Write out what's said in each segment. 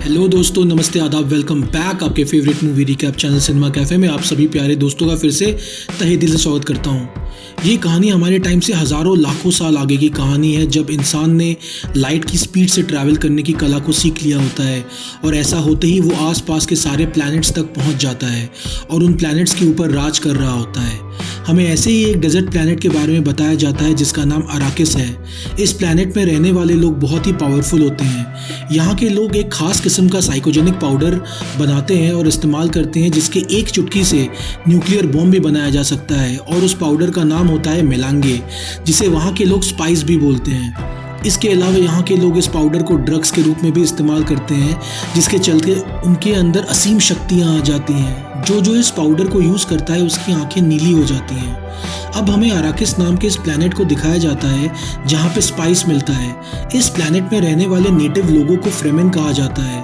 Hello दोस्तों, नमस्ते, आदाब, वेलकम बैक आपके favourite movie recap channel cinema cafe में आप सभी प्यारे दोस्तों का फिर से तहे दिल से स्वागत करता हूँ। ये कहानी हमारे टाइम से हज़ारों लाखों साल आगे की कहानी है, जब इंसान ने लाइट की स्पीड से ट्रैवल करने की कला को सीख लिया होता है और ऐसा होते ही वो आसपास के सारे प्लैनेट्स तक पहुंच जाता है और उन प्लैनेट्स के ऊपर राज कर रहा होता है। हमें ऐसे ही एक डेजर्ट प्लैनेट के बारे में बताया जाता है जिसका नाम अराकिस है। इस प्लैनेट में रहने वाले लोग बहुत ही पावरफुल होते हैं। यहाँ के लोग एक खास किस्म का साइकोजेनिक पाउडर बनाते हैं और इस्तेमाल करते हैं, जिसके एक चुटकी से न्यूक्लियर बॉम्ब भी बनाया जा सकता है और उस पाउडर का नाम होता है मेलांगे, जिसे वहाँ के लोग स्पाइस भी बोलते हैं। इसके अलावा यहाँ के लोग इस पाउडर को ड्रग्स के रूप में भी इस्तेमाल करते हैं, जिसके चलते उनके अंदर असीम शक्तियाँ आ जाती हैं। जो इस पाउडर को यूज़ करता है उसकी आंखें नीली हो जाती हैं। अब हमें अराकिस नाम के इस प्लैनेट को दिखाया जाता है जहाँ पे स्पाइस मिलता है। इस प्लैनेट में रहने वाले नेटिव लोगों को फ्रेमेन कहा जाता है।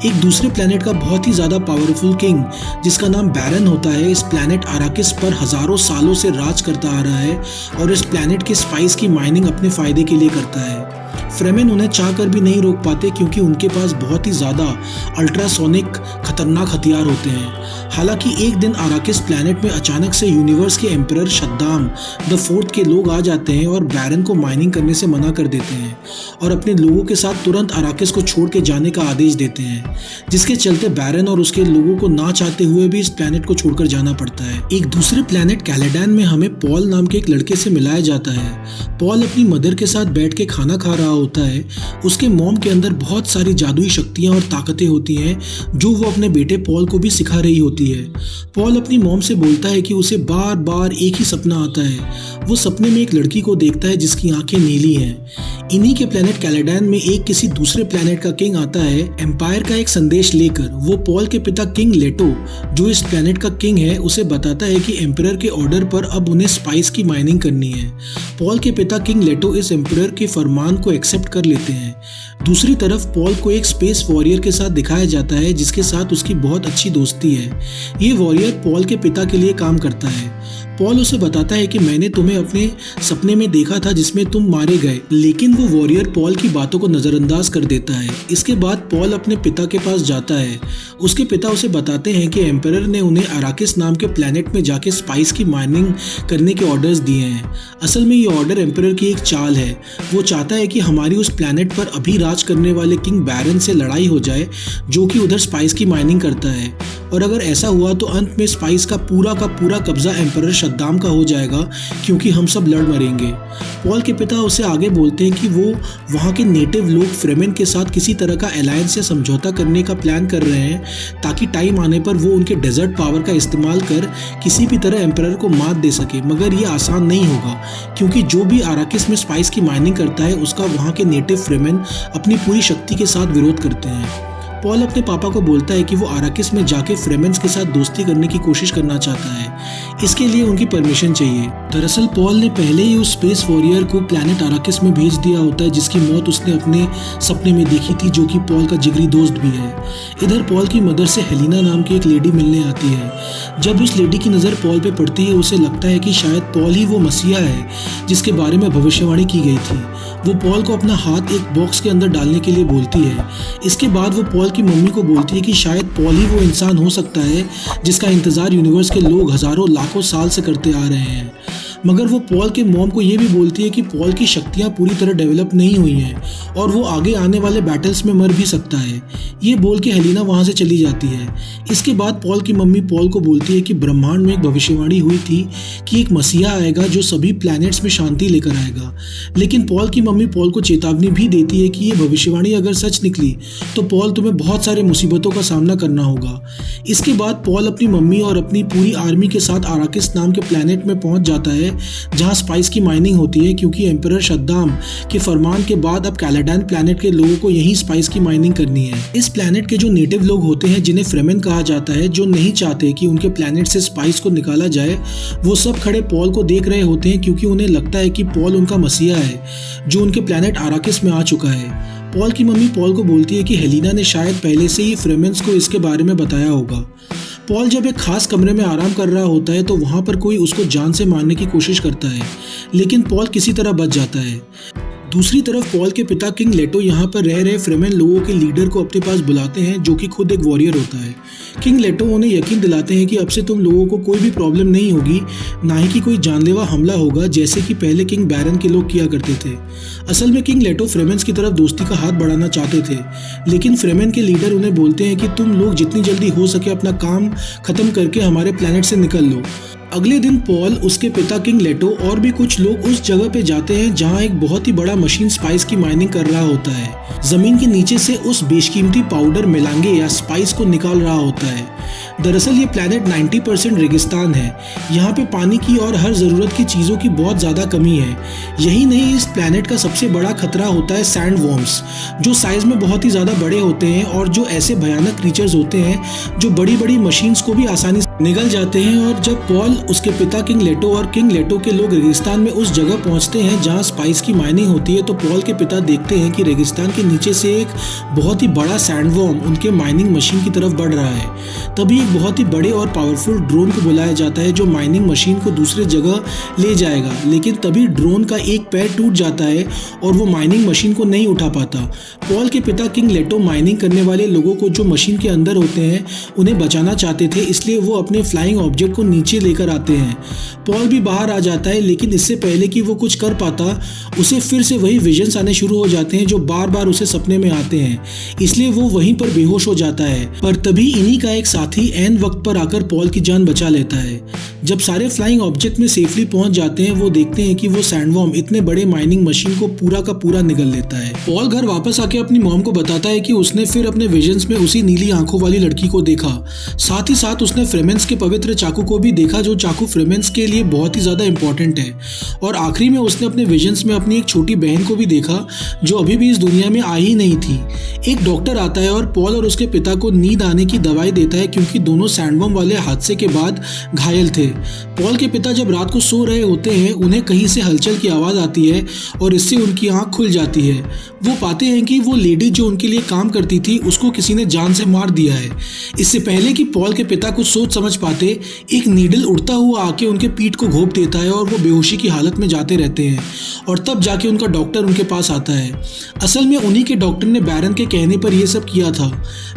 एक दूसरे प्लैनेट का बहुत ही ज़्यादा पावरफुल किंग जिसका नाम बैरन होता है, इस प्लैनेट अराकिस पर हज़ारों सालों से राज करता आ रहा है और इस प्लैनेट के स्पाइस की माइनिंग अपने फ़ायदे के लिए करता है। फ्रेमेन उन्हें चाहकर भी नहीं रोक पाते क्योंकि उनके पास बहुत ही ज़्यादा अल्ट्रासोनिक खतरनाक हथियार होते हैं। हालांकि एक दिन अराकिस प्लैनेट में अचानक से यूनिवर्स के एम्परर शद्दाम द फोर्थ के लोग आ जाते हैं और बैरन को माइनिंग करने से मना कर देते हैं और अपने लोगों के साथ तुरंत अराकिस को छोड़ के जाने का आदेश देते हैं, जिसके चलते बैरन और उसके लोगों को ना चाहते हुए भी इस प्लैनेट को छोड़कर जाना पड़ता है। एक दूसरे प्लैनेट कैलेडैन में हमें पॉल नाम के एक लड़के से मिलाया जाता है। पॉल अपनी मदर के साथ बैठ के खाना खा रहा होता है। उसके मॉम के अंदर बहुत सारी जादुई शक्तियां और ताकतें होती हैं जो वो अपने बेटे पॉल को भी सिखा रही होती है। पॉल अपनी मॉम से बोलता है कि उसे बार बार एक ही सपना आता है। वो सपने में एक लड़की को देखता है जिसकी आंखें नीली हैं। इन्हीं के प्लैनेट कैलेडैन में एक किसी दूसरे प्लैनेट का किंग आता है एम्पायर का एक संदेश लेकर। वो पॉल के पिता किंग लेटो, जो इस प्लैनेट का किंग है, उसे बताता है कि एम्परर के ऑर्डर पर अब उन्हें स्पाइस की माइनिंग करनी है। पॉल के पिता किंग लेटो इस एम्परर के फरमान को एक्सेप्ट कर लेते हैं। दूसरी तरफ पॉल को एक स्पेस वॉरियर के साथ दिखाया जाता है जिसके साथ उसकी बहुत अच्छी दोस्ती है। ये वॉरियर पॉल के पिता के लिए काम करता है। पॉल उसे बताता है कि मैंने तुम्हें अपने सपने में देखा था जिसमें तुम मारे गए, लेकिन वो वॉरियर पॉल की बातों को नज़रअंदाज कर देता है। इसके बाद पॉल अपने पिता के पास जाता है। उसके पिता उसे बताते हैं कि एम्परर ने उन्हें अराकिस नाम के प्लैनेट में जाके स्पाइस की माइनिंग करने के ऑर्डर्स दिए हैं। असल में ये ऑर्डर एम्परर की एक चाल है। वो चाहता है कि हमारी उस प्लैनेट पर अभी राज करने वाले किंग बैरन से लड़ाई हो जाए, जो कि उधर स्पाइस की माइनिंग करता है, और अगर ऐसा हुआ तो अंत में स्पाइस का पूरा कब्जा एम्परर शद्दाम का हो जाएगा क्योंकि हम सब लड़ मरेंगे। पॉल के पिता उसे आगे बोलते हैं कि वो वहाँ के नेटिव लोग फ्रेमेन के साथ किसी तरह का अलायंस या समझौता करने का प्लान कर रहे हैं ताकि टाइम आने पर वो उनके डेजर्ट पावर का इस्तेमाल कर किसी भी तरह एम्परर को मात दे सके। मगर ये आसान नहीं होगा क्योंकि जो भी अराकिस में स्पाइस की माइनिंग करता है उसका वहाँ के नेटिव फ्रेमेन अपनी पूरी शक्ति के साथ विरोध करते हैं। पॉल अपने पापा को बोलता है कि वो अराकिस में जाके फ्रेमेन्स के साथ दोस्ती करने की कोशिश करना चाहता है। इसके लिए उनकी परमिशन चाहिए। दरअसल पॉल ने पहले ही उस स्पेस वॉरियर को प्लैनेट अराकिस में भेज दिया होता है जिसकी मौत उसने अपने सपने में देखी थी, जो कि पॉल का जिगरी दोस्त भी है। इधर पॉल की मदर से हेलिना नाम की एक लेडी मिलने आती है। जब उस लेडी की नज़र पॉल पे पड़ती है उसे लगता है कि शायद पॉल ही वो मसीहा है जिसके बारे में भविष्यवाणी की गई थी। वो पॉल को अपना हाथ एक बॉक्स के अंदर डालने के लिए बोलती है। इसके बाद वो पॉल की मम्मी को बोलती है कि शायद पॉल ही वो इंसान हो सकता है जिसका इंतजार यूनिवर्स के लोग हजारों लाखों साल से करते आ रहे हैं। मगर वो पॉल के मॉम को ये भी बोलती है कि पॉल की शक्तियाँ पूरी तरह डेवलप नहीं हुई हैं और वो आगे आने वाले बैटल्स में मर भी सकता है। ये बोल के हेलिना वहाँ से चली जाती है। इसके बाद पॉल की मम्मी पॉल को बोलती है कि ब्रह्मांड में एक भविष्यवाणी हुई थी कि एक मसीहा आएगा जो सभी प्लैनेट्स में शांति लेकर आएगा। लेकिन पॉल की मम्मी पॉल को चेतावनी भी देती है कि ये भविष्यवाणी अगर सच निकली तो पॉल तुम्हें बहुत सारे मुसीबतों का सामना करना होगा। इसके बाद पॉल अपनी मम्मी और अपनी पूरी आर्मी के साथ अराकिस नाम के प्लैनेट में पहुंच जाता है जहां स्पाइस की माइनिंग होती है, क्योंकि एम्परर शद्दाम के फरमान के बाद अब कैलेडैन प्लैनेट के लोगों को यहीं स्पाइस की माइनिंग करनी है। इस प्लैनेट के जो नेटिव लोग होते हैं जिन्हें फ्रेमेन कहा जाता है, जो नहीं चाहते कि उनके प्लैनेट से स्पाइस को निकाला जाए, वो सब खड़े पॉल को देख रहे होते हैं क्योंकि उन्हें लगता है कि पॉल उनका मसीहा है जो उनके प्लैनेट अराकिस में आ चुका है। पॉल की मम्मी पॉल को बोलती है कि हेलिना ने शायद पहले से ही फ्रेमेन्स को इसके बारे में बताया होगा। पॉल जब एक खास कमरे में आराम कर रहा होता है तो वहाँ पर कोई उसको जान से मारने की कोशिश करता है, लेकिन पॉल किसी तरह बच जाता है। दूसरी तरफ पॉल के पिता किंग लेटो यहाँ पर रह रहे फ्रेमेन लोगों के लीडर को अपने पास बुलाते हैं, जो कि खुद एक वॉरियर होता है। किंग लेटो उन्हें यकीन दिलाते हैं कि अब से तुम लोगों को कोई भी प्रॉब्लम नहीं होगी, ना ही कि कोई जानलेवा हमला होगा जैसे कि पहले किंग बैरन के लोग किया करते थे। असल में किंग लेटो फ्रेमेन्स की तरफ दोस्ती का हाथ बढ़ाना चाहते थे, लेकिन फ्रेमेन के लीडर उन्हें बोलते हैं कि तुम लोग जितनी जल्दी हो सके अपना काम खत्म करके हमारे प्लेनेट से निकल लो। अगले दिन पॉल, उसके पिता किंग लेटो और भी कुछ लोग उस जगह पे जाते हैं जहां एक बहुत ही बड़ा मशीन स्पाइस की माइनिंग कर रहा होता है। जमीन के नीचे से उस बेशकीमती पाउडर मेलांगे या स्पाइस को निकाल रहा होता है। दरअसल ये प्लेनेट 90% रेगिस्तान है। यहाँ पे पानी की और हर ज़रूरत की चीज़ों की बहुत ज़्यादा कमी है। यही नहीं, इस प्लेनेट का सबसे बड़ा खतरा होता है सैंड वॉर्म्स, जो साइज़ में बहुत ही ज़्यादा बड़े होते हैं और जो ऐसे भयानक क्रीचर्स होते हैं जो बड़ी बड़ी मशीन्स को भी आसानी से निगल जाते हैं। और जब पॉल, उसके पिता किंग लेटो और किंग लेटो के लोग रेगिस्तान में उस जगह पहुंचते हैं जहां स्पाइस की माइनिंग होती है, तो पॉल के पिता देखते हैं कि रेगिस्तान के नीचे से एक बहुत ही बड़ा सैंडवॉर्म उनके माइनिंग मशीन की तरफ बढ़ रहा है। तभी एक बहुत ही बड़े और पावरफुल ड्रोन को बुलाया जाता है जो माइनिंग मशीन को दूसरे जगह ले जाएगा, लेकिन तभी ड्रोन का एक पैर टूट जाता है और वो माइनिंग मशीन को नहीं उठा पाता। पॉल के पिता किंग लेटो माइनिंग करने वाले लोगों को जो मशीन के अंदर होते हैं उन्हें बचाना चाहते थे, इसलिए वो अपने फ्लाइंग ऑब्जेक्ट को नीचे लेकर आते हैं। पॉल भी बाहर आ जाता है, लेकिन इससे पहले कि वो कुछ कर पाता, उसे फिर से वही विजन्स आने शुरू हो जाते हैं जो बार बार उसे सपने में आते हैं, इसलिए वो वहीं पर बेहोश हो जाता है। पर तभी इन्हीं का एक साथी ऐन वक्त पर आकर पॉल की जान बचा लेता है। जब सारे फ्लाइंग ऑब्जेक्ट में सेफली पहुंच जाते हैं, वो देखते हैं कि वो सैंडवॉर्म इतने बड़े माइनिंग मशीन को पूरा का पूरा निगल लेता है। पॉल घर वापस आके अपनी मॉम को बताता है कि उसने फिर अपने विजन्स में उसी नीली आंखों वाली लड़की को देखा। साथ ही साथ उसने फ्रेमेंस के पवित्र चाकू को भी देखा, जो चाकू फ्रेमेंस के लिए बहुत ही ज्यादा इंपॉर्टेंट है। और आखिरी में उसने अपने विजन्स में अपनी एक छोटी बहन को भी देखा जो अभी भी इस दुनिया में आई ही नहीं थी। एक डॉक्टर आता है और पॉल और उसके पिता को नींद आने की दवाई देता है, क्योंकि दोनों सैंडवॉर्म वाले हादसे के बाद घायल थे। पॉल के पिता जब रात को सो रहे होते हैं, उन्हें कहीं से हलचल की आवाज़ आती है और इससे उनकी आंख खुल जाती है। वो पाते हैं कि वो लेडी जो उनके लिए काम करती थी उसको किसी ने जान से मार दिया है। इससे पहले कि पॉल के पिता कुछ सोच समझ पाते, एक नीडल उड़ता हुआ आके उनके पीठ को घोंप देता है और वो बेहोशी की हालत में जाते रहते हैं। और तब जाके उनका डॉक्टर उनके पास आता है। असल में उन्हीं के डॉक्टर ने बैरन के कहने पर यह सब किया था।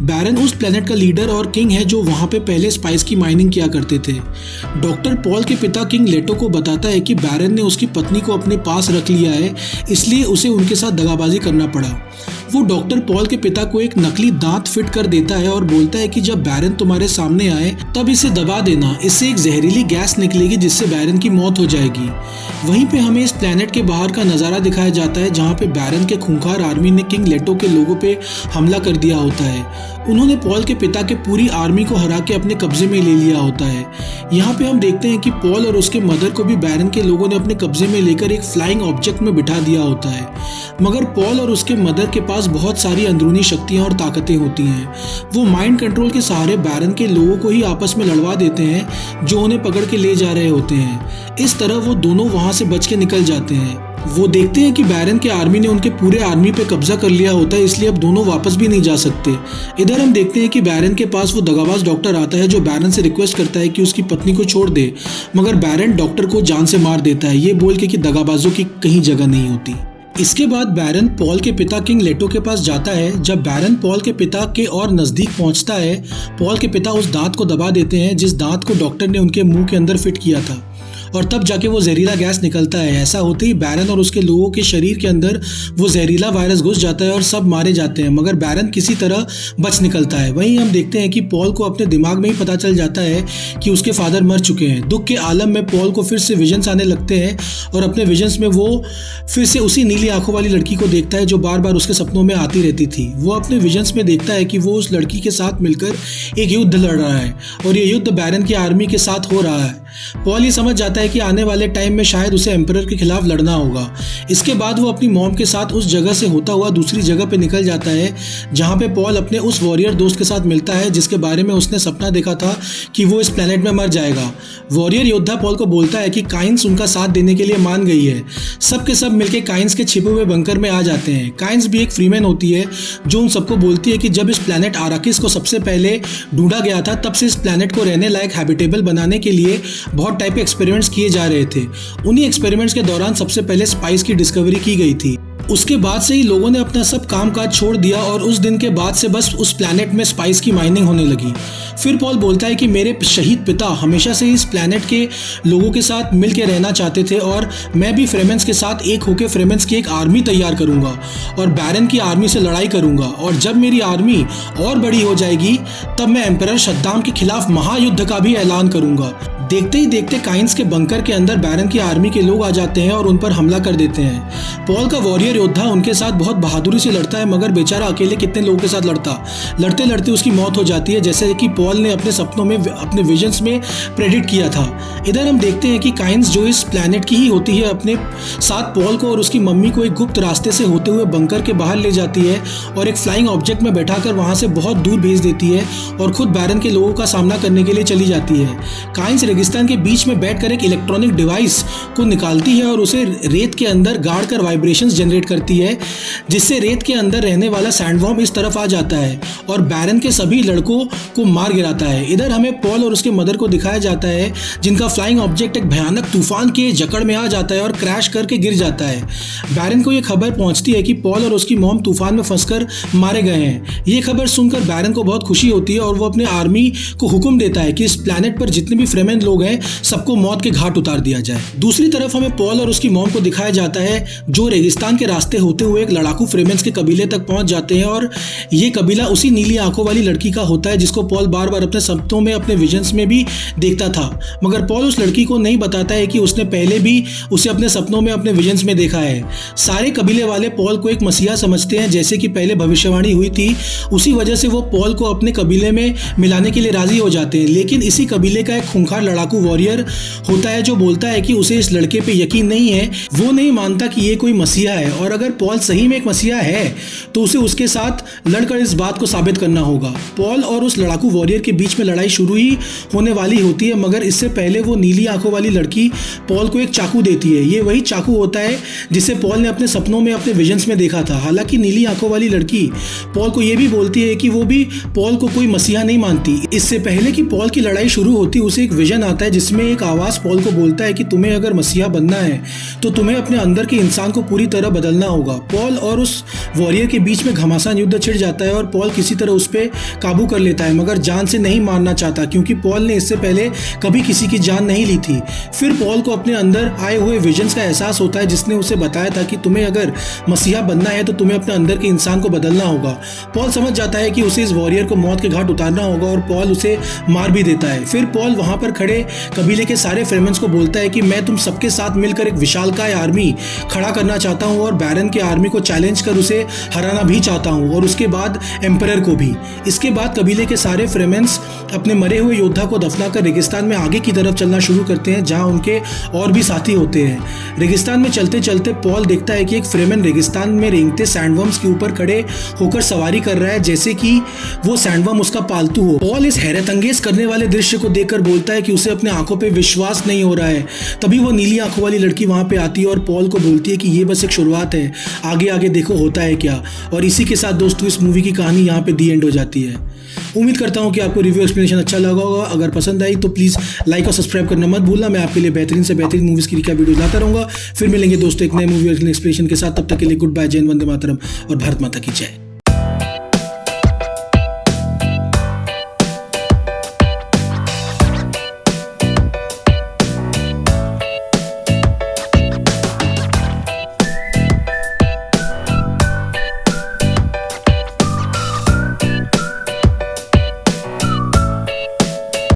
बैरन उस प्लेनेट का लीडर और किंग है जो वहाँ पे पहले स्पाइस की माइनिंग किया करते थे। डॉक्टर पॉल के पिता किंग लेटो को बताता है कि बैरन ने उसकी पत्नी को अपने पास रख लिया है, इसलिए उसे उनके साथ दगाबाजी करना पड़ा। वो डॉक्टर पॉल के पिता को एक नकली दांत फिट कर देता है और बोलता है कि जब बैरन तुम्हारे सामने आए तब इसे दबा देना, इससे एक जहरीली गैस निकलेगी जिससे बैरन की मौत हो जाएगी। वहीं पे हमें इस प्लेनेट के बाहर का नज़ारा दिखाया जाता है जहाँ पे बैरन के खूंखार आर्मी ने किंग लेटो के लोगों पे हमला कर दिया होता है। उन्होंने पॉल के पिता के पूरी आर्मी को हरा के अपने कब्जे में ले लिया होता है। यहाँ पे हम देखते हैं कि पॉल और उसके मदर को भी बैरन के लोगों ने अपने कब्जे में लेकर एक फ्लाइंग ऑब्जेक्ट में बिठा दिया होता है। मगर पॉल और उसके मदर के पास बहुत सारी अंदरूनी शक्तियाँ और ताकतें होती हैं। वो माइंड कंट्रोल के सहारे बैरन के लोगों को ही आपस में लड़वा देते हैं जो उन्हें पकड़ के ले जा रहे होते हैं। इस तरह वो दोनों वहाँ से बच के निकल जाते हैं। वो देखते हैं कि बैरन के आर्मी ने उनके पूरे आर्मी पे कब्जा कर लिया होता है, इसलिए अब दोनों वापस भी नहीं जा सकते। इधर हम देखते हैं कि बैरन के पास वो दगाबाज डॉक्टर आता है जो बैरन से रिक्वेस्ट करता है कि उसकी पत्नी को छोड़ दे, मगर बैरन डॉक्टर को जान से मार देता है, ये बोल के कि दगाबाजों की कहीं जगह नहीं होती। इसके बाद बैरन पॉल के पिता किंग लेटो के पास जाता है। जब बैरन पॉल के पिता के और नज़दीक पहुंचता है, पॉल के पिता उस दांत को दबा देते हैं जिस दांत को डॉक्टर ने उनके मुंह के अंदर फिट किया था, और तब जाके वो जहरीला गैस निकलता है। ऐसा होते ही बैरन और उसके लोगों के शरीर के अंदर वो जहरीला वायरस घुस जाता है और सब मारे जाते हैं, मगर बैरन किसी तरह बच निकलता है। वहीं हम देखते हैं कि पॉल को अपने दिमाग में ही पता चल जाता है कि उसके फादर मर चुके हैं। दुख के आलम में पॉल को फिर से विजन्स आने लगते हैं और अपने विजन्स में वो फिर से उसी नीली आंखों वाली लड़की को देखता है जो बार बार उसके सपनों में आती रहती थी। वो अपने विजन्स में देखता है कि वो उस लड़की के साथ मिलकर एक युद्ध लड़ रहा है और ये युद्ध बैरन की आर्मी के साथ हो रहा है। पॉल ये समझ जाता है कि आने वाले टाइम में शायद उसे एम्परर के खिलाफ लड़ना होगा। इसके बाद वो अपनी मॉम के साथ उस जगह से होता हुआ दूसरी जगह पे निकल जाता है जहाँ पे पॉल अपने उस वॉरियर दोस्त के साथ मिलता है जिसके बारे में उसने सपना देखा था कि वो इस प्लेनेट में मर जाएगा। वॉरियर योद्धा पॉल को बोलता है कि काइंस उनका साथ देने के लिए मान गई है। सब के सब मिलकर काइंस के छिपे हुए बंकर में आ जाते हैं। काइंस भी एक फ्रीमैन होती है जो उन सबको बोलती है कि जब इस प्लेनेट आराकिस को सबसे पहले ढूंढा गया था तब से इस प्लेनेट को रहने लायक हैबिटेबल बनाने के लिए बहुत टाइप के एक्सपेरिमेंट्स किए जा रहे थे। उन्हीं एक्सपेरिमेंट्स के दौरान सबसे पहले स्पाइस की डिस्कवरी की गई थी। उसके बाद से ही लोगों ने अपना सब काम काज छोड़ दिया और उस दिन के बाद से बस उस प्लैनेट में स्पाइस की माइनिंग होने लगी। फिर पॉल बोलता है कि मेरे शहीद पिता हमेशा से इस प्लैनेट के लोगों के साथ मिल के रहना चाहते थे और मैं भी फ्रेमेंस के साथ एक होकर फ्रेमेंस की एक आर्मी तैयार करूंगा और बैरन की आर्मी से लड़ाई करूंगा, और जब मेरी आर्मी और बड़ी हो जाएगी तब मैं एम्परर शद्दाम के खिलाफ महायुद्ध का भी ऐलान करूंगा। देखते ही देखते काइंस के बंकर के अंदर बैरन की आर्मी के लोग आ जाते हैं और उन पर हमला कर देते हैं। पॉल का वॉरियर योद्धा उनके साथ बहुत बहादुरी से लड़ता है, मगर बेचारा अकेले कितने लोगों के साथ लड़ते लड़ते उसकी मौत हो जाती है, जैसे कि पॉल ने अपने सपनों में, अपने विजन्स में प्रेडिक्ट किया था। इधर हम देखते हैं कि काइंस जो इस प्लैनेट की ही होती है अपने साथ पॉल को और उसकी मम्मी को एक गुप्त रास्ते से होते हुए बंकर के बाहर ले जाती है और एक फ्लाइंग ऑब्जेक्ट में बैठाकर वहां से बहुत दूर भेज देती है और खुद बैरन के लोगों का सामना करने के लिए चली जाती है। काइंस रेगिस्तान के बीच में बैठकर एक इलेक्ट्रॉनिक डिवाइस को निकालती है और उसे रेत के अंदर गाड़कर वाइब्रेशंस जनरेट करती है, जिससे रेत के अंदर रहने वाला सैंडवॉर्म इस तरफ आ जाता है और बैरन के सभी लड़कों को मार गिराता है। इधर हमें पॉल और उसके मदर को दिखाया जाता है जिनका फ्लाइंग ऑब्जेक्ट एक भयानक तूफान के जकड़ में आ जाता है और क्रैश करके गिर जाता है। बैरन को यह खबर पहुंचती है कि पॉल और उसकी मॉम तूफान में फंसकर मारे गए हैं। ये खबर सुनकर बैरन को बहुत खुशी होती है और वो अपने आर्मी को हुक्म देता है कि इस प्लैनेट पर जितने भी फ्रेमेन लोग हैं सबको मौत के घाट उतार दिया जाए। दूसरी तरफ हमें पॉल और उसकी मॉम को दिखाया जाता है जो रेगिस्तान के रास्ते होते हुए एक लड़ाकू फ्रेमेंस के कबीले तक पहुंच जाते हैं और ये कबीला उसी नीली आंखों वाली लड़की का होता है जिसको पॉल बार बार अपने सपनों में, अपने विजन्स में भी देखता था, मगर पॉल उस लड़की को नहीं बताता है कि उसने पहले भी उसे अपने सपनों में, अपने विजन्स में देखा है। सारे कबीले वाले पॉल को एक मसीहा समझते हैं, जैसे कि पहले भविष्यवाणी हुई थी, उसी वजह से वो पॉल को अपने कबीले में मिलाने के लिए राजी हो जाते हैं। लेकिन इसी कबीले का एक खूंखार लड़ाकू वॉरियर होता है जो बोलता है कि उसे इस लड़के पे यकीन नहीं है, वो नहीं मानता कि ये कोई मसीहा है और अगर पॉल सही में एक मसीहा है तो उसे उसके साथ लड़कर इस बात को साबित करना होगा। पॉल और उस लड़ाकू वॉरियर के बीच में लड़ाई शुरू ही होने वाली होती है, मगर इससे पहले वो नीली आंखों वाली लड़की पॉल को एक चाकू देती है। ये वही चाकू होता है जिसे पॉल ने अपने सपनों में, अपने विजन्स में देखा था। हालांकि नीली आंखों वाली लड़की पॉल को यह भी बोलती है कि वो भी पॉल को कोई मसीहा नहीं मानती। इससे पहले कि पॉल की लड़ाई शुरू होती उसे एक विजन आता है जिसमें एक आवाज पॉल को बोलता है कि तुम्हें अगर मसीहा बनना है तो तुम्हें अपने अंदर के इंसान को पूरी तरह बदलना होगा। पॉल और उस वॉरियर के बीच में घमासान युद्ध छिड़ जाता है और पॉल किसी तरह उस पर काबू कर लेता है, मगर जान से नहीं मारना चाहता क्योंकि पॉल ने इससे पहले कभी किसी की जान नहीं ली थी। फिर पॉल को अपने अंदर आए हुए विजन्स का एहसास होता है जिसने उसे बताया था कि तुम्हें अगर मसीहा बनना है तो तुम्हें अपने अंदर के इंसान को बदलना होगा। पॉल समझ जाता है कि उसे इस वॉरियर को मौत के घाट उतारना होगा और पॉल उसे मार भी देता है। फिर पॉल वहां पर खड़े कबीले के सारे फ्रेमेंस को बोलता है कि मैं तुम सबके साथ मिलकर एक विशालकाय आर्मी खड़ा करना चाहता हूं और बैरन के आर्मी को चैलेंज कर उसे हराना भी चाहता हूं और उसके बाद एम्परर को भी। इसके बाद कबीले के सारे फ्रेमेंस अपने मरे हुए योद्धा को दफनाकर रेगिस्तान में आगे की तरफ चलना शुरू करते हैं जहां उनके और भी साथी होते हैं। रेगिस्तान में चलते चलते पॉल देखता है कि एक फ्रेमेन रेगिस्तान में रेंगते सैंडवर्म्स के ऊपर खड़े होकर सवारी कर रहा है जैसे कि वो सैंडवर्म उसका पालतू हो। पॉल इस हैरतअंगेज करने वाले दृश्य को देखकर बोलता है कि उसे अपने आंखों पे विश्वास नहीं हो रहा है। तभी वो नीली आंखों वाली लड़की वहां पे आती है और पॉल को बोलती है कि ये बस एक शुरुआत है, आगे आगे देखो होता है क्या। और इसी के साथ दोस्तों इस मूवी की कहानी यहाँ पे दी एंड हो जाती है। उम्मीद करता हूँ कि आपको रिव्यू एक्सप्लेनेशन अच्छा लगा होगा। अगर पसंद आई तो प्लीज़ लाइक और सब्सक्राइब करना मत भूलना। मैं आपके लिए बेहतरीन से बेहतरीन मूवीज़ की रिकैप वीडियो लाता रहूँगा। फिर मिलेंगे दोस्तों एक नए मूवी एक्सप्लेनेशन के साथ। तब तक के लिए गुड बाय, जय हिंद, वंदे मातरम और भारत माता की जय।